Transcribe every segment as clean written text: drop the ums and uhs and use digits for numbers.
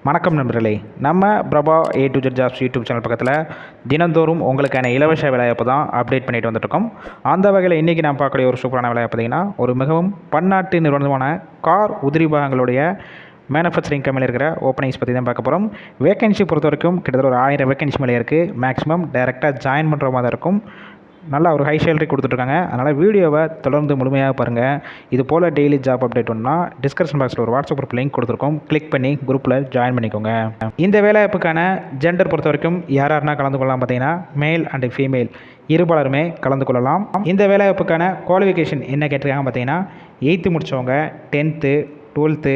வணக்கம் நண்பர்களே. நம்ம Prabha A to Z jobs YouTube channel பக்கத்தில் தினந்தோறும் உங்களுக்கான இலவச வேலைவாய்ப்பு தான் அப்டேட் பண்ணிட்டு வந்துட்டுருக்கோம். அந்த வகையில் இன்றைக்கி நான் பார்க்கக்கூடிய ஒரு சூப்பரான வேலை பார்த்திங்கன்னா, ஒரு மிகவும் பன்னாட்டு நிறுவனமான கார் உதிரி பாகங்களுடைய மேனுஃபேக்சரிங் கம்பெனியில் இருக்கிற ஓப்பனிங்ஸ் பற்றி தான் பார்க்க போகிறோம். வேகன்சி பொறுத்த வரைக்கும் கிட்டத்தட்ட ஒரு 1000 வேகன்சி மேலே இருக்குது. மேக்ஸிமம் டைரெக்டாக ஜாயின் பண்ணுற மாதிரி தான் இருக்கும். நல்லா ஒரு ஹை சேலரி கொடுத்துட்ருக்காங்க. அதனால் வீடியோவை தொடர்ந்து முழுமையாக பாருங்கள். இது போல் டெய்லி ஜாப் அப்டேட் ஒன்றா டிஸ்கிரிப்ஷன் பாக்ஸில் ஒரு வாட்ஸ்அப் குரூப் லிங்க் கொடுத்துருக்கோம். கிளிக் பண்ணி குரூப்பில் ஜாயின் பண்ணிக்கோங்க. இந்த வேலைவாய்ப்புக்கான ஜெண்டர் பொறுத்த வரைக்கும் யாராருனா கலந்து கொள்ளலாம் பார்த்தீங்கன்னா, மேல் அண்டு ஃபீமேல் இருபாலருமே கலந்து கொள்ளலாம். இந்த வேலைவாய்ப்புக்கான குவாலிஃபிகேஷன் என்ன கேட்டிருக்காங்க பார்த்தீங்கன்னா, 8th முடித்தவங்க, 10th, 12th,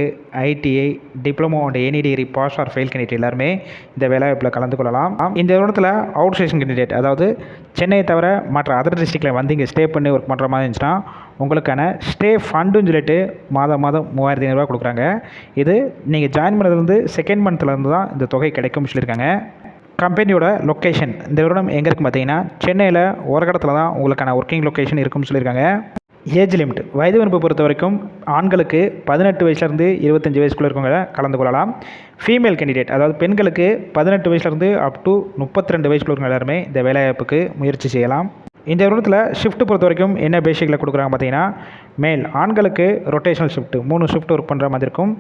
ITI, diploma and any degree pass or fail candidate எல்லாருமே இந்த வேலைவாய்ப்பில் கலந்து கொள்ளலாம். இந்த இடத்துல அவுட் ஸ்டேஷன் கேண்டிடேட், அதாவது சென்னையை தவிர மற்ற அதர் டிஸ்ட்ரிக்டில் வந்து இங்கே ஸ்டே பண்ணி ஒர்க் பண்ணுற மாதிரி இருந்துச்சுன்னா உங்களுக்கான ஸ்டே ஃபண்டுன்னு சொல்லிட்டு மாதம் 3500 கொடுக்குறாங்க. இது நீங்கள் ஜாயின் பண்ணதுலேருந்து செகண்ட் மந்த்லேருந்து தான் இந்த தொகை கிடைக்கும்னு சொல்லியிருக்காங்க. கம்பெனியோட லொக்கேஷன் இந்த வருடம் எங்கே இருக்குன்னு பார்த்தீங்கன்னா, சென்னையில் ஒரு இடத்துல தான் உங்களுக்கான ஒர்க்கிங் லொக்கேஷன் இருக்குன்னு சொல்லியிருக்காங்க. ஏஜ் லிமிட் வயது வரம்பு பொறுத்த வரைக்கும் ஆண்களுக்கு 18 வயசுலேருந்து 25 வயசுக்குள்ளே இருக்கவங்க கலந்து கொள்ளலாம். ஃபீமேல் கேண்டிடேட், அதாவது பெண்களுக்கு 18 வயசுலேருந்து அப் டு 32 வயசுக்குள்ள இருக்கவங்க எல்லாருமே இந்த வேலைவாய்ப்புக்கு முயற்சி செய்யலாம். இந்த வருடத்தில் ஷிஃப்ட் பொறுத்த வரைக்கும் என்ன பேசிக்கில் கொடுக்குறாங்க பார்த்தீங்கன்னா, மேல் ஆண்களுக்கு ரொட்டேஷனல் ஷிஃப்ட் 3 ஷிஃப்ட் ஒர்க் பண்ணுற மாதிரி இருக்கும்.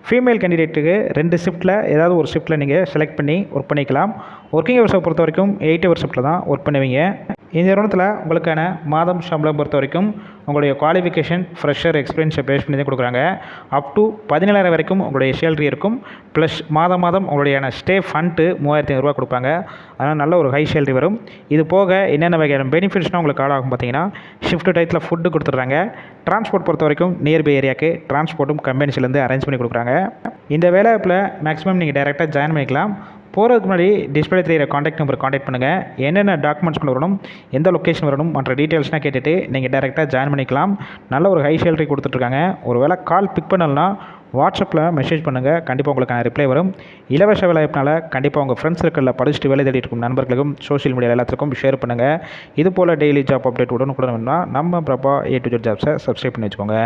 ஃபீமேல் கேண்டிடேட்டுக்கு 2 ஷிஃப்ட்டில் ஏதாவது ஒரு ஷிஃப்ட்டில் நீங்கள் செலக்ட் பண்ணி ஒர்க் பண்ணிக்கலாம். ஒர்க்கிங் ஹவர்ஸை பொறுத்த வரைக்கும் 8 ஹவர் ஷிஃப்ட்டில் தான் ஒர்க் பண்ணுவீங்க. இந்த நிறுவனத்தில் உங்களுக்கான மாதம் சம்பளம் பொறுத்த வரைக்கும் உங்களுடைய குவாலிஃபிகேஷன், ஃப்ரெஷர், எக்ஸ்பீரியன்ஸை பேஸ் பண்ணி தான் கொடுக்குறாங்க. அப் டு 17,000 வரைக்கும் உங்களுடைய சேலரி இருக்கும். ப்ளஸ் மாதம் உங்களுடைய ஸ்டே ஃபண்டு 3500 கொடுப்பாங்க. அதனால் நல்ல ஒரு ஹை சேலரி வரும். இது போக என்னென்ன வகையான பெனிஃபிட்ஸ்னால் உங்களுக்கு ஆட் ஆகும் பார்த்தீங்கன்னா, ஷிஃப்ட் டயத்தில் ஃபுட்டு கொடுத்துட்றாங்க. டிரான்ஸ்போர்ட் பொறுத்த வரைக்கும் நியர்பை ஏரியாவுக்கு டிரான்ஸ்போர்ட்டும் கம்பெனிஸ்லேருந்து அரேஞ்ச் பண்ணி கொடுக்குறாங்க. இந்த வேலைவாய்ப்பில் மேக்ஸிமம் நீங்கள் டைரெக்டாக ஜாயின் பண்ணிக்கலாம். போகிறதுக்கு முன்னாடி டிஸ்பிளே தெரியிற காண்டாக்ட் நம்பர் காண்டாக்ட் பண்ணுங்கள். என்னென்ன டாக்குமெண்ட்ஸ் கொண்டு வரணும், எந்த லொக்கேஷன் வரணும், மற்ற டீட்டெயில்ஸ்னால் கேட்டுட்டு நீங்கள் டேரெக்டாக ஜாயின் பண்ணிக்கலாம். நல்ல ஒரு ஹை சேலரி கொடுத்துட்ருக்காங்க. ஒரு வேளை கால் பிக் பண்ணலன்னா வாட்ஸ்அப்பில் மெசேஜ் பண்ணுங்கள். கண்டிப்பாக உங்களுக்கான ரிப்ளை வரும். இலவச வேலைவாய்ப்புனால கண்டிப்பாக உங்கள் ஃப்ரெண்ட்ஸ் சர்க்கிளில் படிச்சுட்டு வேலை தேடிட்டு இருக்கும் நண்பர்களுக்கும் சோஷியல் மீடியா எல்லாத்துக்கும் ஷேர் பண்ணுங்கள். இது போல் டெய்லி ஜாப் அப்டேட் உடனுக்குடன் வேணும்னா நம்ம பிரபா A to Z ஜாப்ஸை சப்ஸ்கிரைப் பண்ணி வச்சுக்கோங்க.